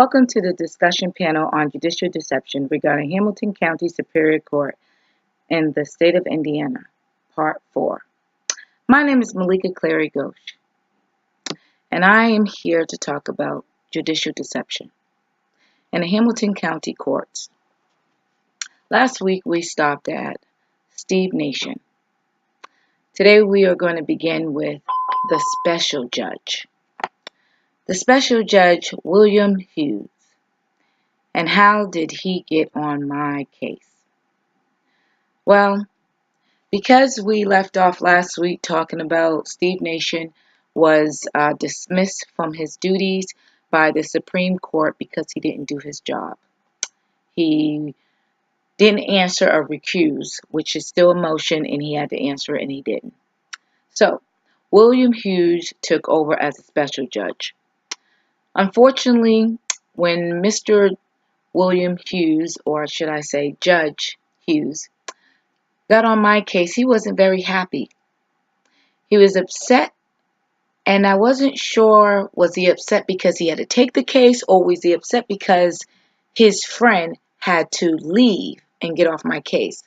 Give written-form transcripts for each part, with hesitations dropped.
Welcome to the discussion panel on judicial deception regarding Hamilton County Superior Court in the state of Indiana, Part 4. My name is Malika Clary-Ghosh, and I am here to talk about judicial deception in the Hamilton County courts. Last week we stopped at Steve Nation. Today we are going to begin with the special judge. The special judge, William Hughes. And how did he get on my case? Well, because we left off last week talking about Steve Nation was dismissed from his duties by the Supreme Court because he didn't do his job. He didn't answer a recuse, which is still a motion, and he had to answer it, and he didn't. So, William Hughes took over as a special judge. Unfortunately, when Mr. William Hughes, or should I say Judge Hughes, got on my case, he wasn't very happy. He was upset, and I wasn't sure, was he upset because he had to take the case, or was he upset because his friend had to leave and get off my case?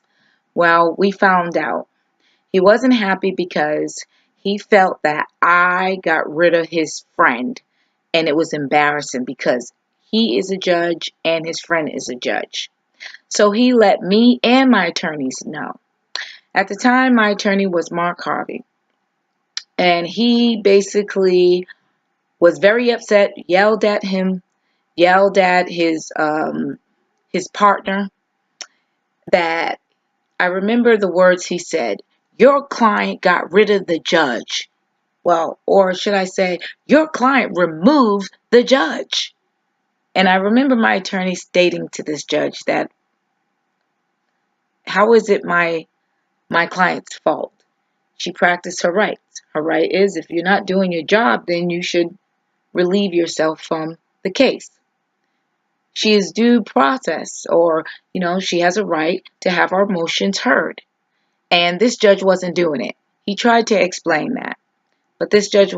Well, we found out. He wasn't happy because he felt that I got rid of his friend, and it was embarrassing because he is a judge and his friend is a judge. So he let me and my attorneys know. At the time, my attorney was Mark Harvey. And he basically was very upset, yelled at him, yelled at his partner, that I remember the words he said, "Your client got rid of the judge." Well, or should I say, your client removed the judge. And I remember my attorney stating to this judge that, how is it my client's fault? She practiced her rights. Her right is, if you're not doing your job, then you should relieve yourself from the case. She is due process, or, she has a right to have her motions heard. And this judge wasn't doing it. He tried to explain that. But this judge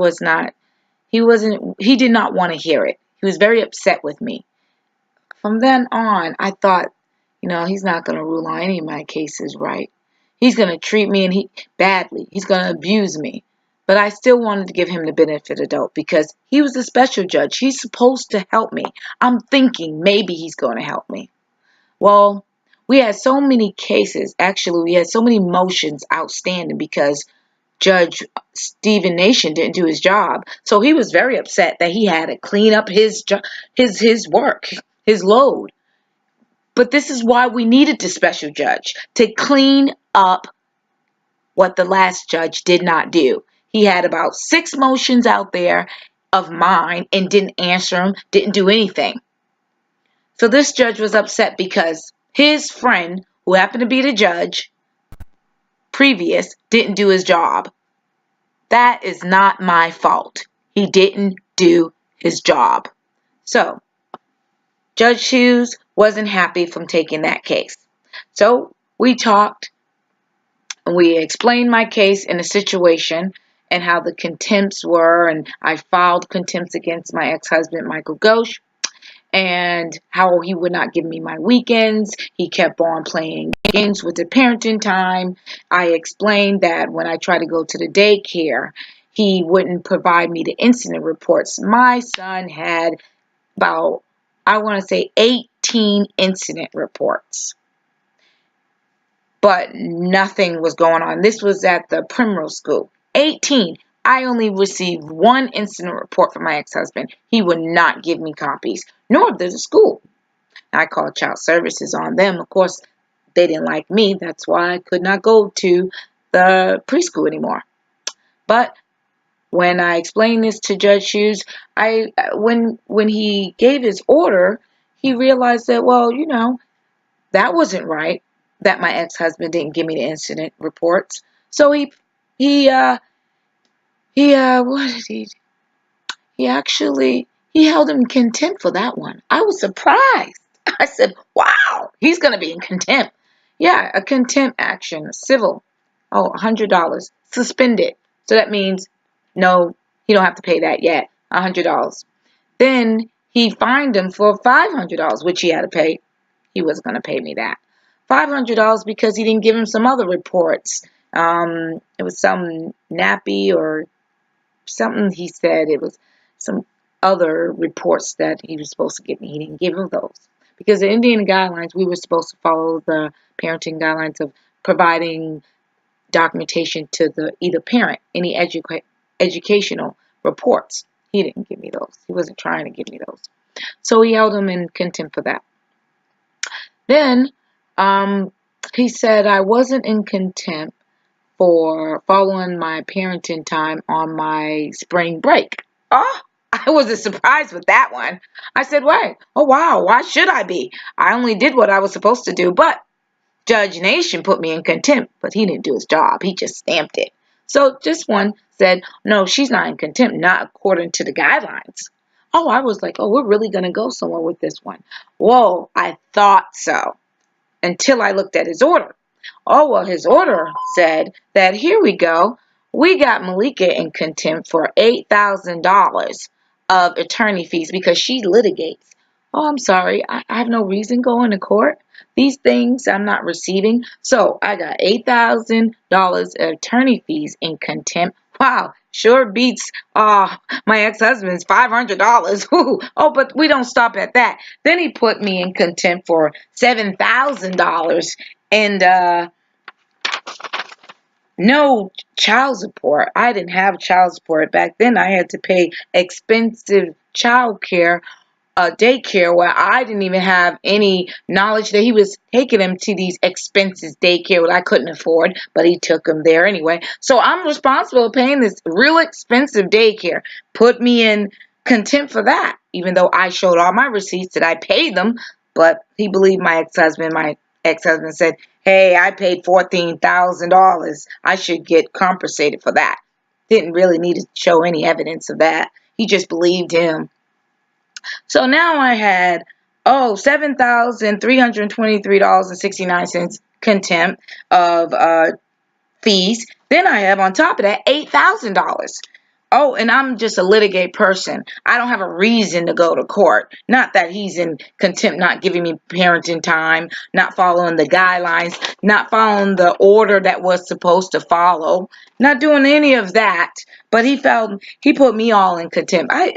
he did not want to hear it. He was very upset with me. From then on, I thought, he's not going to rule on any of my cases right. He's going to treat me badly. He's going to abuse me. But I still wanted to give him the benefit of the doubt because he was a special judge. He's supposed to help me. I'm thinking maybe he's going to help me. Well, we had so many cases. Actually, we had so many motions outstanding because Judge Stephen Nation didn't do his job. So he was very upset that he had to clean up his work, his load. But this is why we needed the special judge, to clean up what the last judge did not do. He had about 6 motions out there of mine and didn't answer them, didn't do anything. So this judge was upset because his friend, who happened to be the judge previous, didn't do his job. That is not my fault. He didn't do his job. So, Judge Hughes wasn't happy from taking that case. So, we talked, and we explained my case and the situation and how the contempts were, and I filed contempts against my ex-husband, Michael Ghosh, and how he would not give me my weekends. He kept on playing games with the parenting time. I explained that when I tried to go to the daycare, he wouldn't provide me the incident reports. My son had about, 18 incident reports. But nothing was going on. This was at the Primrose School. 18. I only received 1 incident report from my ex-husband. He would not give me copies, nor did the school. I called child services on them. Of course, they didn't like me. That's why I could not go to the preschool anymore. But when I explained this to Judge Hughes, when he gave his order, he realized that, that wasn't right, that my ex-husband didn't give me the incident reports. So what did he do? He held him in contempt for that one. I was surprised. I said, wow, he's going to be in contempt. Yeah, a contempt action, civil. Oh, $100. Suspended. So that means, no, you don't have to pay that yet. $100. Then he fined him for $500, which he had to pay. He was going to pay me that $500 because he didn't give him some other reports. It was some nappy or something. He said it was some other reports that he was supposed to give me. He didn't give him those because the Indian guidelines, we were supposed to follow the parenting guidelines of providing documentation to the either parent, any educational reports. He didn't give me those. He wasn't trying to give me those. So he held him in contempt for that. Then he said I wasn't in contempt for following my parenting time on my spring break. Oh, I wasn't surprised with that one. I said, wait, oh wow, why should I be? I only did what I was supposed to do, but Judge Nation put me in contempt, but he didn't do his job. He just stamped it. So this one said, no, she's not in contempt, not according to the guidelines. Oh, I was like, oh, we're really going to go somewhere with this one. Whoa, I thought so until I looked at his order. Oh, well, his order said that here we go. We got Malika in contempt for $8,000 of attorney fees because she litigates. Oh, I'm sorry. I have no reason going to court. These things I'm not receiving. So I got $8,000 of attorney fees in contempt. Wow, sure beats my ex-husband's $500. Oh, but we don't stop at that. Then he put me in contempt for $7,000 and no child support. I didn't have child support back then. I had to pay expensive child care, daycare, where I didn't even have any knowledge that he was taking him to these expensive daycare that I couldn't afford, but he took him there anyway. So I'm responsible for paying this real expensive daycare. Put me in contempt for that, even though I showed all my receipts that I paid them, but he believed my ex-husband. My ex-husband said, hey, I paid $14,000. I should get compensated for that. Didn't really need to show any evidence of that. He just believed him. So now I had, $7,323.69 contempt of fees. Then I have on top of that $8,000. Oh, and I'm just a litigate person. I don't have a reason to go to court. Not that he's in contempt, not giving me parenting time, not following the guidelines, not following the order that was supposed to follow, not doing any of that. But he put me all in contempt. I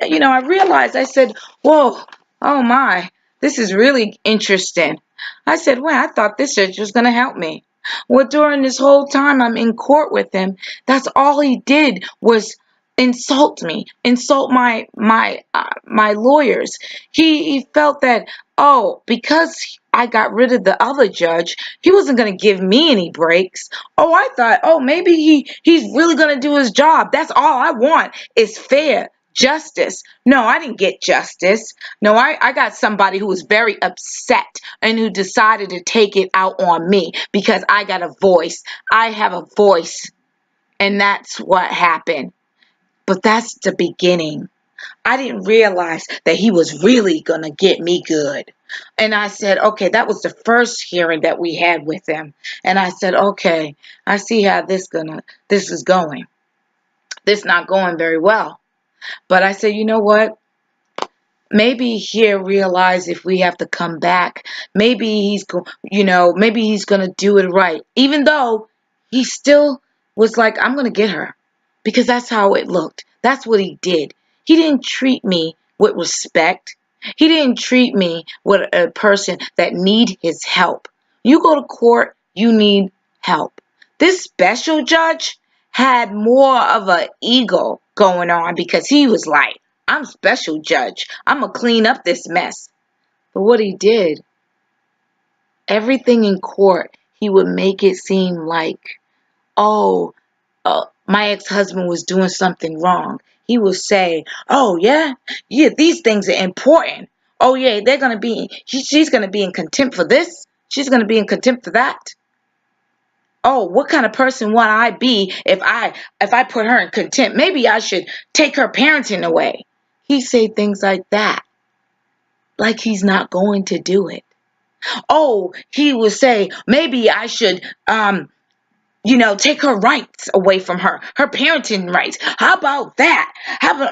realized, I said, whoa, oh my, this is really interesting. I said, well, I thought this judge was going to help me. Well, during this whole time I'm in court with him, that's all he did was insult me, insult my lawyers. He felt that, because I got rid of the other judge, he wasn't going to give me any breaks. Oh, I thought, maybe he's really going to do his job. That's all I want is fair justice. No, I didn't get justice. No, I got somebody who was very upset and who decided to take it out on me because I got a voice. I have a voice. And that's what happened. But that's the beginning. I didn't realize that he was really going to get me good. And I said, okay, that was the first hearing that we had with him. And I said, okay, I see how this is going. This not going very well. But I said, you know what? Maybe he'll realize if we have to come back, maybe maybe he's going to do it right. Even though he still was like, I'm going to get her. Because that's how it looked. That's what he did. He didn't treat me with respect. He didn't treat me with a person that need his help. You go to court, you need help. This special judge had more of an ego going on because he was like, I'm special judge. I'm going to clean up this mess. But what he did, everything in court, he would make it seem like, my ex-husband was doing something wrong. He would say, yeah, these things are important. Oh, yeah, she's going to be in contempt for this. She's going to be in contempt for that. Oh, what kind of person would I be if I put her in contempt? Maybe I should take her parenting away. He say things like that, like he's not going to do it. Oh, he would say, maybe I should, take her rights away from her parenting rights. How about that?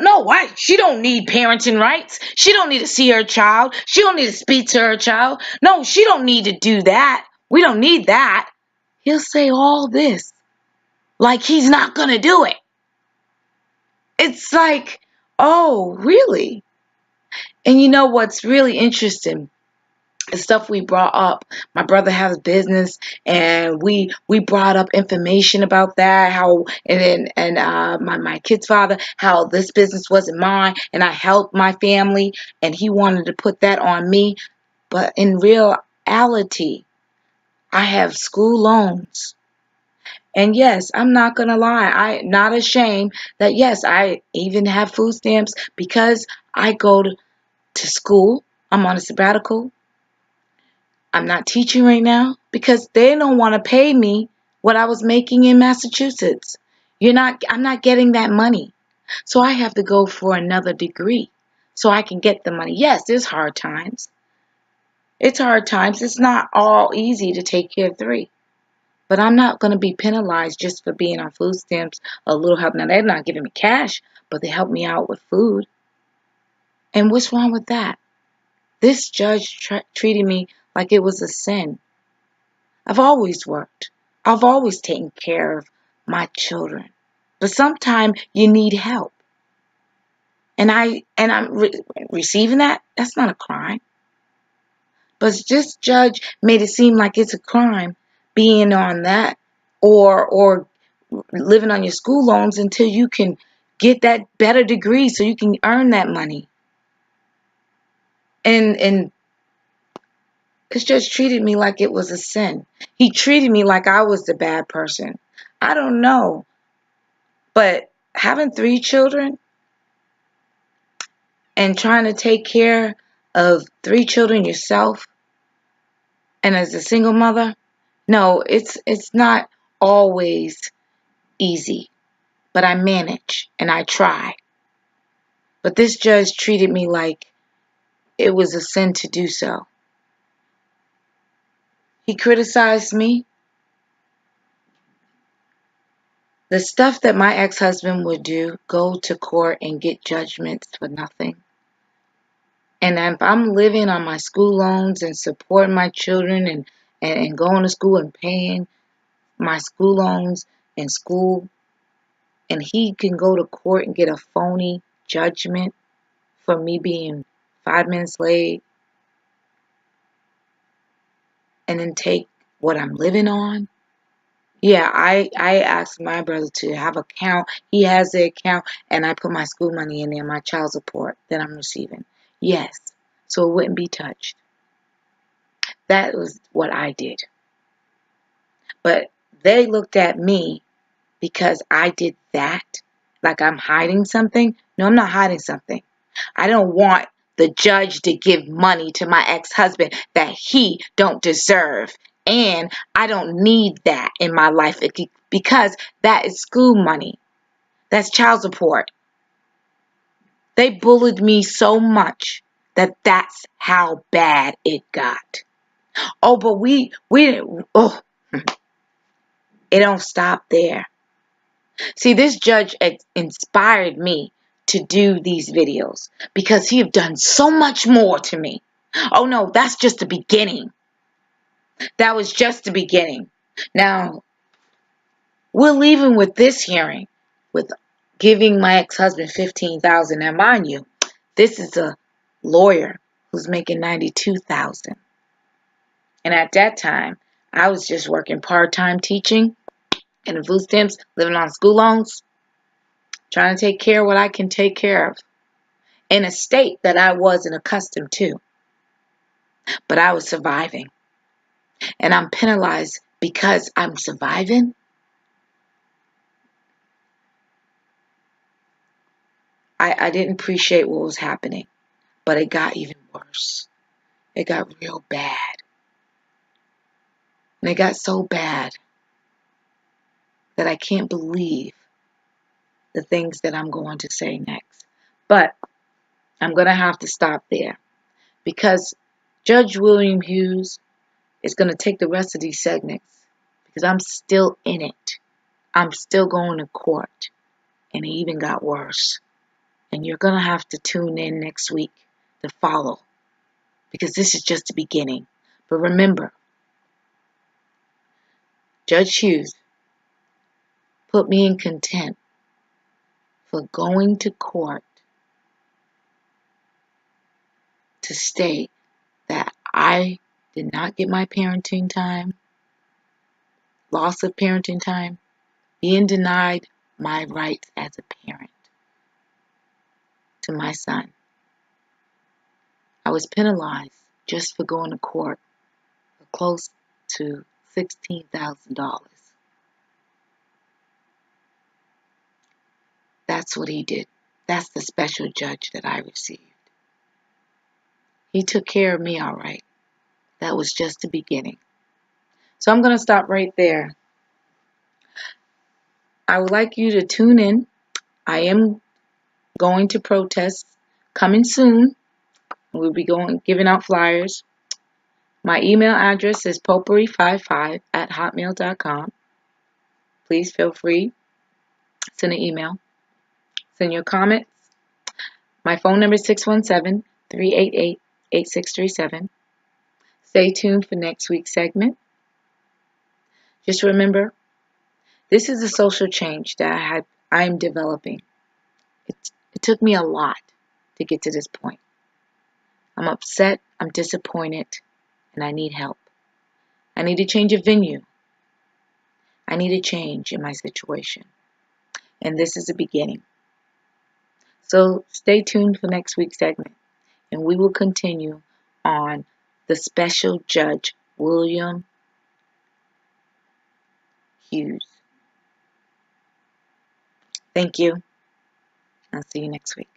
No, why? She don't need parenting rights. She don't need to see her child. She don't need to speak to her child. No, she don't need to do that. We don't need that. He'll say all this like he's not going to do it. It's like, oh, really? And you know what's really interesting? The stuff we brought up. My brother has business, and we brought up information about that. How my kid's father, how this business wasn't mine, and I helped my family, and he wanted to put that on me. But in reality, I have school loans. And yes, I'm not going to lie. I'm not ashamed that, yes, I even have food stamps because I go to school. I'm on a sabbatical. I'm not teaching right now because they don't want to pay me what I was making in Massachusetts. I'm not getting that money. So I have to go for another degree so I can get the money. Yes, there's hard times. It's hard times. It's not all easy to take care of three. But I'm not going to be penalized just for being on food stamps, a little help. Now, they're not giving me cash, but they help me out with food. And what's wrong with that? This judge treated me like it was a sin. I've always worked. I've always taken care of my children. But sometimes you need help. And I'm receiving that. That's not a crime. But this judge made it seem like it's a crime being on that or living on your school loans until you can get that better degree so you can earn that money. And this judge treated me like it was a sin. He treated me like I was the bad person. I don't know. But having 3 children and trying to take care of 3 children yourself and as a single mother, no, it's not always easy. But I manage and I try. But this judge treated me like it was a sin to do so. He criticized me. The stuff that my ex-husband would do, go to court and get judgments for nothing. And if I'm living on my school loans and supporting my children and going to school and paying my school loans and school, and he can go to court and get a phony judgment for me being 5 minutes late and then take what I'm living on. Yeah, I asked my brother to have an account. He has the account, and I put my school money in there, my child support that I'm receiving. Yes, so it wouldn't be touched. That was what I did. But they looked at me because I did that, like I'm hiding something. No, I'm not hiding something. I don't want the judge to give money to my ex-husband that he don't deserve. And I don't need that in my life because that is school money. That's child support. They bullied me so much that that's how bad it got. Oh, but it don't stop there. See, this judge inspired me to do these videos because he have done so much more to me. Oh no, that's just the beginning. That was just the beginning. Now, we're leaving with this hearing, with giving my ex-husband $15,000. Now, mind you, this is a lawyer who's making $92,000. And at that time, I was just working part-time teaching and the food stamps, living on school loans, trying to take care of what I can take care of in a state that I wasn't accustomed to. But I was surviving. And I'm penalized because I'm surviving. I didn't appreciate what was happening, but it got even worse. It got real bad. And it got so bad that I can't believe the things that I'm going to say next. But I'm going to have to stop there because Judge William Hughes is going to take the rest of these segments because I'm still in it. I'm still going to court, and it even got worse. And you're going to have to tune in next week to follow, because this is just the beginning. But remember, Judge Hughes put me in contempt for going to court to state that I did not get my parenting time, loss of parenting time, being denied my rights as a parent to my son. I was penalized just for going to court for close to $16,000. That's what he did. That's the special judge that I received. He took care of me all right. That was just the beginning. So I'm going to stop right there. I would like you to tune in. I am going to protest coming soon. We'll be giving out flyers. My email address is potpourri55@hotmail.com. Please feel free. Send an email. Send your comments. My phone number is 617-388-8637. Stay tuned for next week's segment. Just remember, this is a social change that I'm developing. It took me a lot to get to this point. I'm upset, I'm disappointed, and I need help. I need to change a venue. I need a change in my situation. And this is the beginning. So stay tuned for next week's segment, and we will continue on the special judge, William Hughes. Thank you. I'll see you next week.